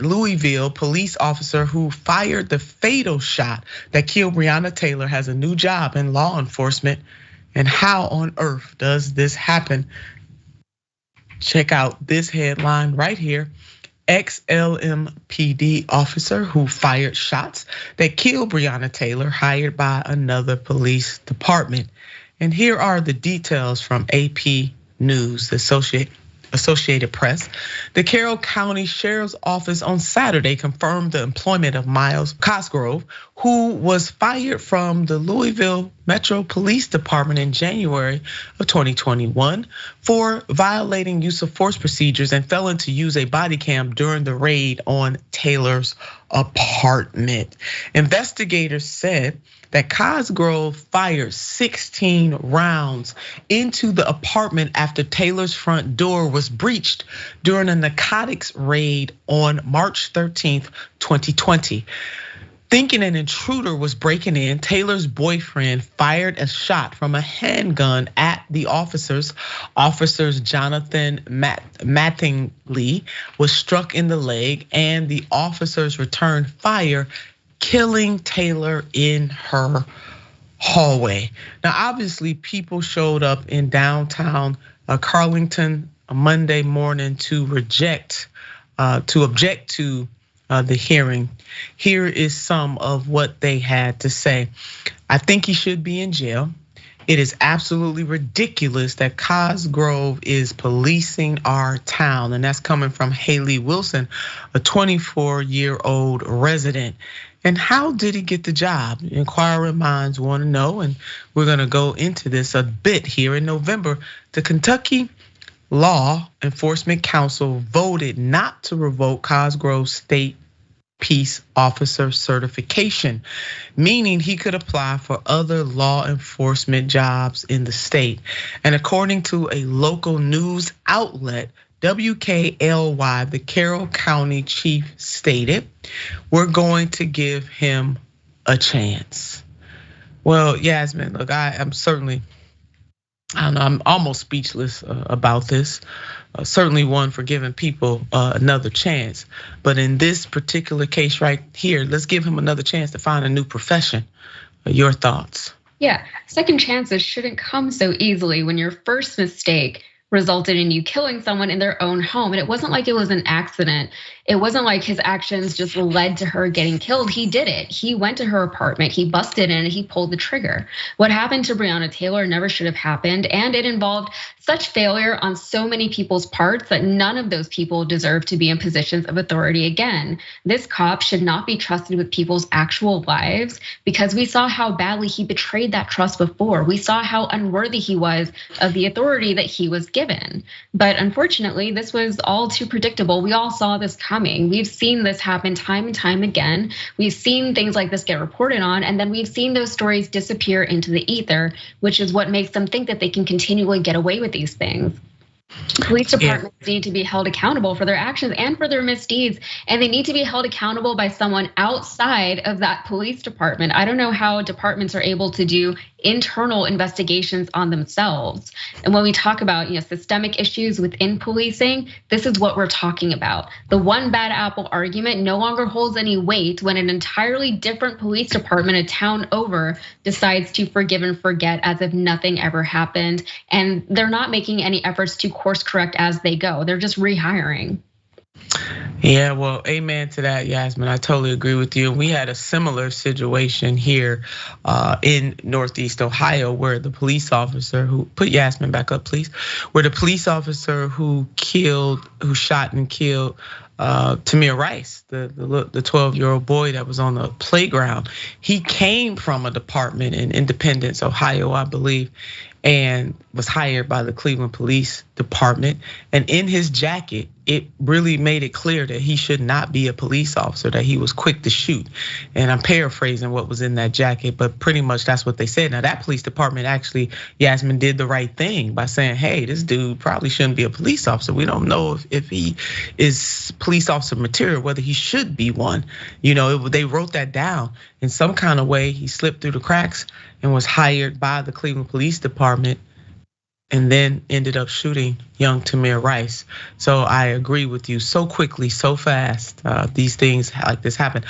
Louisville police officer who fired the fatal shot that killed Breonna Taylor has a new job in law enforcement. And how on earth does this happen? Check out this headline right here. Ex-LMPD officer who fired shots that killed Breonna Taylor hired by another police department. And here are the details from AP News, the Associated Press. The Carroll County Sheriff's Office on Saturday confirmed the employment of Myles Cosgrove, who was fired from the Louisville Metro Police Department in January of 2021 for violating use of force procedures and failing to use a body cam during the raid on Taylor's apartment. Investigators said that Cosgrove fired 16 rounds into the apartment after Taylor's front door was breached during a narcotics raid on March 13th, 2020. Thinking an intruder was breaking in, Taylor's boyfriend fired a shot from a handgun at the officers. Officers Jonathan Mattingly was struck in the leg, and the officers returned fire, killing Taylor in her hallway. Now, obviously, people showed up in downtown Carrolton Monday morning to object to the hearing. Here is some of what they had to say. I think he should be in jail. It is absolutely ridiculous that Cosgrove is policing our town. And that's coming from Haley Wilson, a 24-year-old resident. And how did he get the job? Inquiring minds want to know, and we're gonna go into this a bit here. In November, the Kentucky Law Enforcement Council voted not to revoke Cosgrove's state peace officer certification, meaning he could apply for other law enforcement jobs in the state. And according to a local news outlet, WKLY, the Carroll County chief stated, "We're going to give him a chance." Well, Yasmin, look, I'm certainly, I don't know, I'm almost speechless about this. Certainly one for giving people another chance. But in this particular case right here, let's give him another chance to find a new profession. Your thoughts? Yeah, second chances shouldn't come so easily when your first mistake resulted in you killing someone in their own home. And it wasn't like it was an accident. It wasn't like his actions just led to her getting killed. He did it. He went to her apartment, he busted in, and he pulled the trigger. What happened to Breonna Taylor never should have happened. And it involved such failure on so many people's parts that none of those people deserve to be in positions of authority again. This cop should not be trusted with people's actual lives because we saw how badly he betrayed that trust before. We saw how unworthy he was of the authority that he was given. But unfortunately, this was all too predictable. We all saw this coming. We've seen this happen time and time again. We've seen things like this get reported on, and then we've seen those stories disappear into the ether, which is what makes them think that they can continually get away with these things. Police departments need to be held accountable for their actions and for their misdeeds, and they need to be held accountable by someone outside of that police department. I don't know how departments are able to do internal investigations on themselves. And when we talk about systemic issues within policing, this is what we're talking about. The one bad apple argument no longer holds any weight when an entirely different police department a town over decides to forgive and forget as if nothing ever happened. And they're not making any efforts to course correct as they go. They're just rehiring. Yeah, well, amen to that, Yasmin. I totally agree with you. We had a similar situation here in Northeast Ohio where the police officer who, put Yasmin back up, please, where the police officer who shot and killed Tamir Rice, the 12-year-old boy that was on the playground. He came from a department in Independence, Ohio, I believe, and was hired by the Cleveland Police Department. And in his jacket, it really made it clear that he should not be a police officer, that he was quick to shoot. And I'm paraphrasing what was in that jacket, but pretty much that's what they said. Now that police department actually, Yasmin, did the right thing by saying, hey, this dude probably shouldn't be a police officer. We don't know if he is police officer material, whether he should be one. They wrote that down in some kind of way. He slipped through the cracks and was hired by the Cleveland Police Department and then ended up shooting young Tamir Rice. So I agree with you. So quickly, so fast, these things like this happen.